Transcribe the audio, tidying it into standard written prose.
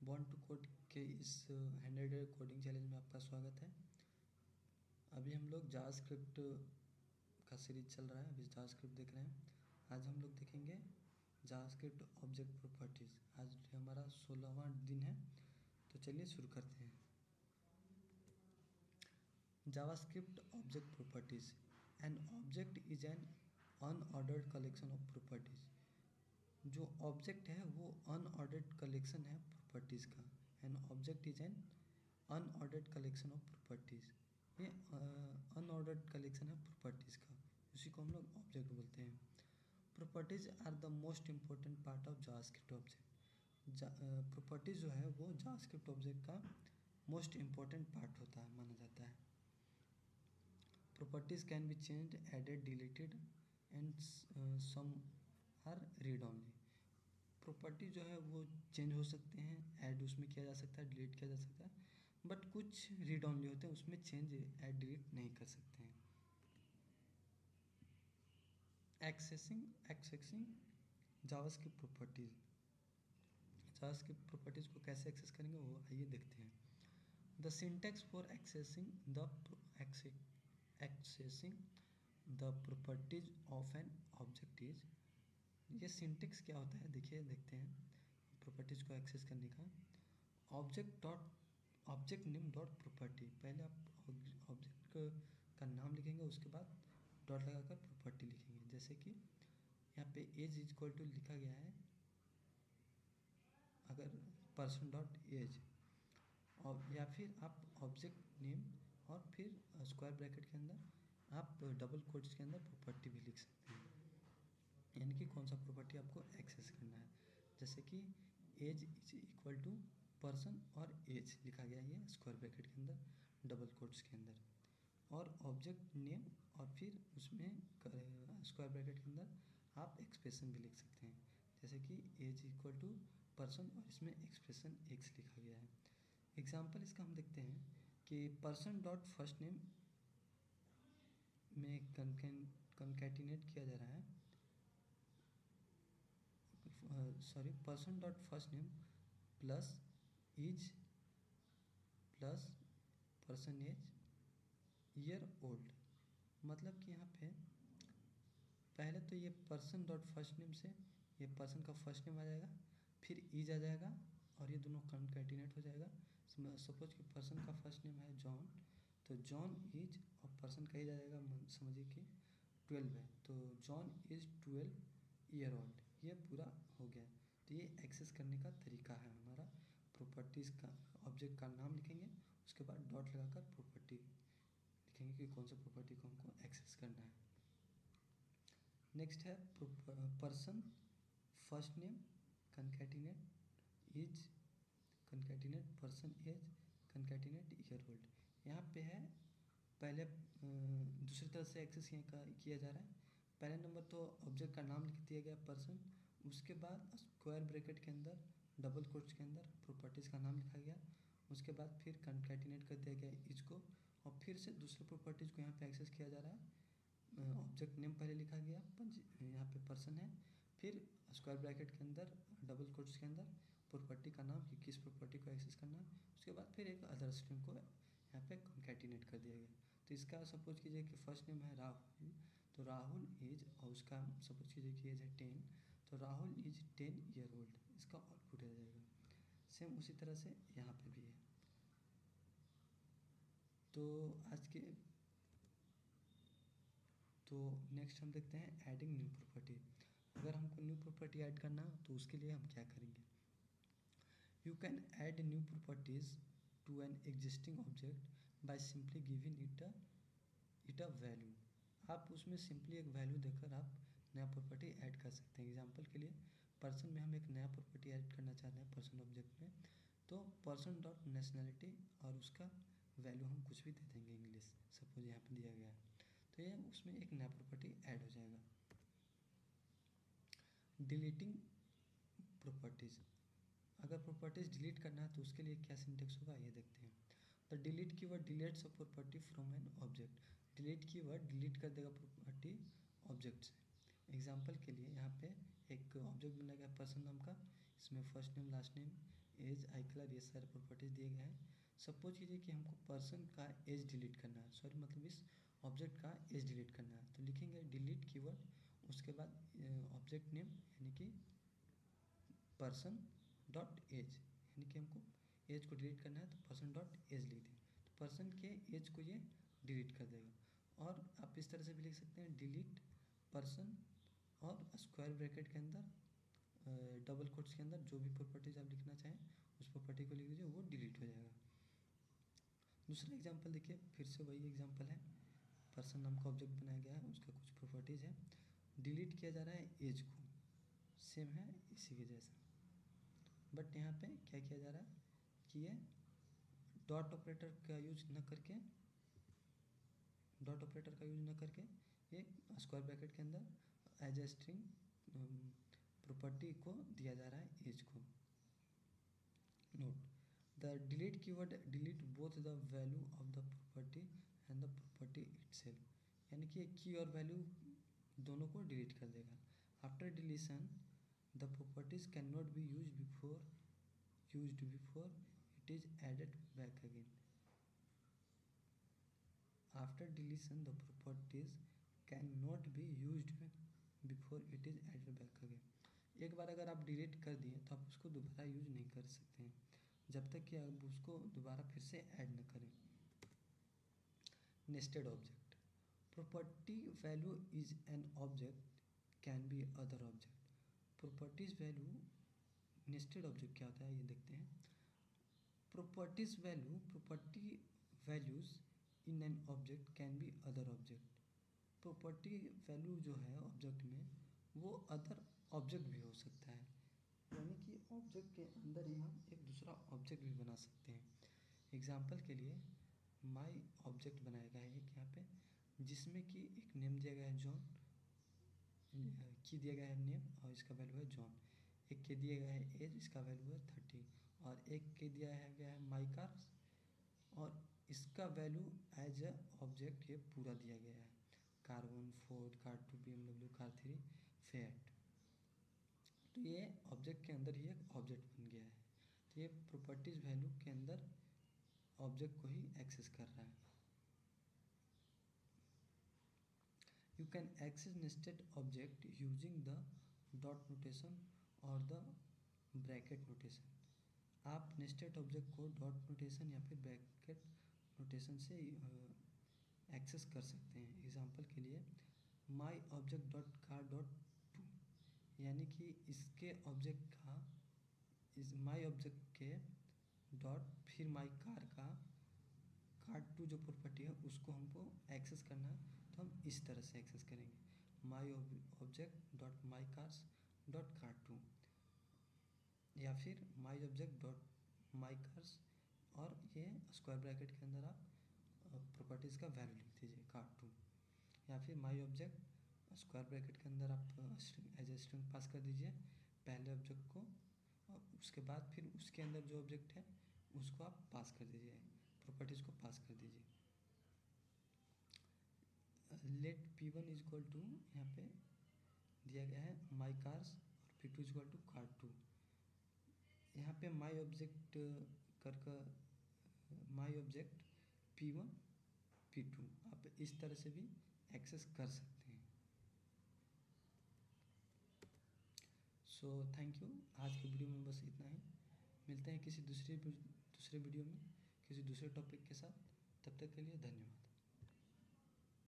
Born to code के इस 100 day coding challenge में आपका स्वागत है। अभी हम लोग जावास्क्रिप्ट का सीरीज चल रहा है, अभी जावास्क्रिप्ट देख रहे हैं। आज हम लोग देखेंगे जावास्क्रिप्ट ऑब्जेक्ट प्रॉपर्टीज़। आज हमारा 16वां दिन है, तो चलिए शुरू करते हैं। JavaScript object properties. An object is an unordered collection of properties. जो ऑब्जेक्ट है वो अनऑर्डर्ड कलेक्शन है प्रॉपर्टीज़ का। An object is an unordered collection of properties. ये अनऑर्डर्ड कलेक्शन है प्रॉपर्टीज़ का, उसी को हम लोग ऑब्जेक्ट बोलते हैं। Properties are the most important part of JavaScript object. Properties जो है वो जावास्क्रिप्ट ऑब्जेक्ट का मोस्ट इम्पोर्टेंट पार्ट होता है, माना जाता है। Properties can be changed, added, deleted and some are read only. Property जो है वो चेंज हो सकते हैं, ऐड उसमें किया जा सकता है, डिलीट किया जा सकता है, बट कुछ रीड ओनली होते हैं, उसमें चेंज ऐड डिलीट नहीं कर सकते हैं। Accessing JavaScript properties. JavaScript properties को कैसे एक्सेस करेंगे वो आइए देखते हैं। The syntax for accessing the properties of N object is. ये सिंटेक्स क्या होता है देखिए, देखते हैं प्रॉपर्टीज़ को एक्सेस करने का। Object name dot property. पहले आप ऑब्जेक्ट का नाम लिखेंगे, उसके बाद डॉट लगाकर प्रॉपर्टी लिखेंगे। जैसे कि यहाँ पे एज इज इक्वल टू लिखा गया है, अगर पर्सन डॉट एज, और या फिर आप ऑब्जेक्ट नेम और फिर स्क्वायर ब्रैकेट के अंदर आप डबल कोट्स के अंदर प्रॉपर्टी भी लिख सकते हैं, यानी कि कौन सा प्रॉपर्टी आपको एक्सेस करना है। जैसे कि age is equal to person और एज लिखा गया है स्क्वायर ब्रैकेट के अंदर डबल कोट्स के अंदर, और ऑब्जेक्ट नेम और फिर उसमें स्क्वायर ब्रैकेट के अंदर आप एक्सप्रेशन भी लिख सकते हैं। जैसे कि एज इक्वल टू पर्सन और इसमें एक्सप्रेशन एक्स लिखा गया है। एग्जाम्पल इसका हम देखते हैं कि पर्सन डॉट फर्स्ट नेम में कंकैटिनेट किया जा रहा है, person dot first name plus is plus person age year old. मतलब कि यहाँ पे पहले तो ये पर्सन डॉट फर्स्ट नेम से ये पर्सन का फर्स्ट नेम आ जाएगा, फिर इज आ जाएगा और ये दोनों कंकैटिनेट हो जाएगा। सपोज कि पर्सन का फर्स्ट नेम है जॉन, तो जॉन इज और पर्सन का एज आ जाएगा, समझिए कि 12 है, तो जॉन इज 12 ईयर ओल्ड। ये पूरा हो गया। तो ये एक्सेस करने का तरीका है हमारा। प्रॉपर्टीज़ का ऑब्जेक्ट का नाम लिखेंगे, उसके बाद डॉट लगाकर प्रॉपर्टी लिखेंगे कि कौन सा प्रॉपर्टी को हमको एक्सेस करना है। नेक्स्ट है person first name concatenate is concatenate person age concatenate year old. यहाँ पे है पहले दूसरी तरह से एक्सेस किया जा रहा है। पहले नंबर तो ऑब्जेक्ट का नाम लिख दिया गया पर्सन, उसके बाद स्क्वायर ब्रैकेट के अंदर डबल कोट्स के अंदर प्रॉपर्टीज़ का नाम लिखा गया, उसके बाद फिर कंकैटिनेट कर दिया गया इज को, और फिर से दूसरे प्रॉपर्टीज़ को यहाँ पे एक्सेस किया जा रहा है। ऑब्जेक्ट नेम पहले लिखा गया, यहाँ पे पर्सन है, फिर स्क्वायर ब्रैकेट के अंदर डबल कोट्स के अंदर प्रॉपर्टी का नाम कि किस प्रॉपर्टी को एक्सेस करना है, उसके बाद फिर एक अदर स्ट्रिंग को यहाँ पे कंकैटिनेट कर दिया गया। तो इसका सपोज कीजिए कि फर्स्ट नेम है राहुल, तो राहुल एज, और उसका सपोज कीजिए कि एज है 10, तो राहुल इज 10 ईयर ओल्ड, इसका आउटपुट आ जाएगा। सेम उसी तरह से यहाँ पे भी है। तो नेक्स्ट हम देखते हैं एडिंग न्यू प्रॉपर्टी। अगर हमको न्यू प्रॉपर्टी ऐड करना हो तो उसके लिए हम क्या करेंगे। You can add new properties to an existing object by simply giving it a value. आप उसमें सिंपली एक वैल्यू देकर आप नया प्रॉपर्टी ऐड कर सकते हैं। एग्जांपल के लिए पर्सन में हम एक नया प्रॉपर्टी ऐड करना चाह रहे हैं पर्सन ऑब्जेक्ट में, तो पर्सन डॉट नेशनैलिटी और उसका वैल्यू हम कुछ भी दे देंगे इंग्लिश, सपोज यहाँ पे दिया गया है, तो ये उसमें एक नया प्रॉपर्टी ऐड हो जाएगा। Deleting properties. अगर प्रॉपर्टीज़ डिलीट करना है तो उसके लिए क्या सिंटेक्स होगा ये देखते हैं। The delete keyword deletes a property from an object. Delete keyword delete कर देगा प्रॉपर्टी ऑब्जेक्ट से। एग्जांपल के लिए यहाँ पे एक ऑब्जेक्ट बनाया गया पर्सन नाम का, इसमें first name last name age, eye colour, ये सारे प्रॉपर्टीज दिए गए हैं। सपोज कीजिए कि हमको पर्सन का एज डिलीट करना है, सॉरी मतलब इस ऑब्जेक्ट का एज डिलीट करना है, तो लिखेंगे डिलीट कीवर्ड, उसके बाद ऑब्जेक्ट नेम यानी कि पर्सन डॉट एज, यानी कि हमको एज को डिलीट करना है तो पर्सन डॉट एज लिख दें, तो पर्सन के एज को ये डिलीट कर देगा। और आप इस तरह से भी लिख सकते हैं डिलीट पर्सन, और स्क्वायर ब्रैकेट के अंदर डबल कोट्स के अंदर जो भी प्रॉपर्टीज आप लिखना चाहें उस प्रॉपर्टी को लिख दीजिए, वो डिलीट हो जाएगा। दूसरा एग्जांपल देखिए, फिर से वही एग्जांपल है, पर्सन नाम का ऑब्जेक्ट बनाया गया है, उसका कुछ प्रॉपर्टीज है, डिलीट किया जा रहा है एज को, सेम है इसी के जैसा, बट यहाँ पे क्या किया जा रहा है कि ये डॉट ऑपरेटर का यूज न करके, डॉट ऑपरेटर का यूज न करके ये स्क्वायर ब्रैकेट के अंदर एज ए स्ट्रिंग प्रॉपर्टी को दिया जा रहा है एज को। Note the delete keyword delete both the value of the property and the property itself, यानी कि की और वैल्यू दोनों को डिलीट कर देगा। After deletion the properties can not be used before it is added back again. After deletion the properties can not be used before it is added back again. एक बार अगर आप डिलीट कर दिए तो आप उसको दोबारा यूज नहीं कर सकते हैं जब तक कि आप उसको दोबारा फिर से ऐड न करें। Nested object, property value is an object can be other object. Properties value, nested object क्या होता है ये देखते हैं। Properties value, property values in an object can be other object. Property value जो है ऑब्जेक्ट में वो अदर ऑब्जेक्ट भी हो सकता है, यानी कि ऑब्जेक्ट के अंदर ही हम एक दूसरा ऑब्जेक्ट भी बना सकते हैं। एग्जाम्पल के लिए माई ऑब्जेक्ट बनाया गया है एक यहाँ पे, जिसमें कि एक नेम दिया गया है जॉन, की दिया गया है नेम और इसका वैल्यू है जॉन, एक के दिया गया है एज, इसका वैल्यू है 30, और एक के दिया है गया है माई कार्स, और इसका वैल्यू एज अ ऑब्जेक्ट ये पूरा दिया गया है, car 1, Ford, car 2, BMW, car 3, Fiat. तो ये ऑब्जेक्ट के अंदर ही एक ऑब्जेक्ट बन गया है, तो ये प्रॉपर्टीज वैल्यू के अंदर ऑब्जेक्ट को ही एक्सेस कर रहा है। You can access nested object using the dot notation और द ब्रैकेट नोटेशन। आप नेस्टेड ऑब्जेक्ट को डॉट नोटेशन या फिर ब्रैकेट नोटेशन से एक्सेस कर सकते हैं। एग्जांपल के लिए my object dot car dot two, यानी कि इसके ऑब्जेक्ट का इस माई ऑब्जेक्ट के डॉट फिर माई कार का कार 2 जो प्रॉपर्टी है उसको हमको एक्सेस करना है, तो हम इस तरह से एक्सेस करेंगे my object dot my cars dot car 2, या फिर my object dot my cars, और ये स्क्वायर ब्रैकेट के अंदर आप प्रॉपर्टीज़ का वैल्यू लिख दीजिए कार 2, या फिर माई ऑब्जेक्ट स्क्वायर ब्रैकेट के अंदर आप एज ए स्ट्रिंग पास कर दीजिए पहले ऑब्जेक्ट को, और उसके बाद फिर उसके अंदर जो ऑब्जेक्ट है उसको आप पास कर दीजिए, प्रॉपर्टीज़ को पास कर दीजिए। Late P1 is equal to, यहाँ पे दिया गया है माई कार्स, और P2 is equal to car 2। यहाँ पे माई ऑब्जेक्ट माई ऑब्जेक्ट P1 P2 आप इस तरह से भी एक्सेस कर सकते हैं। सो थैंक यू, आज के वीडियो में बस इतना ही, मिलते हैं किसी दूसरे वीडियो में किसी दूसरे टॉपिक के साथ, तब तक के लिए धन्यवाद।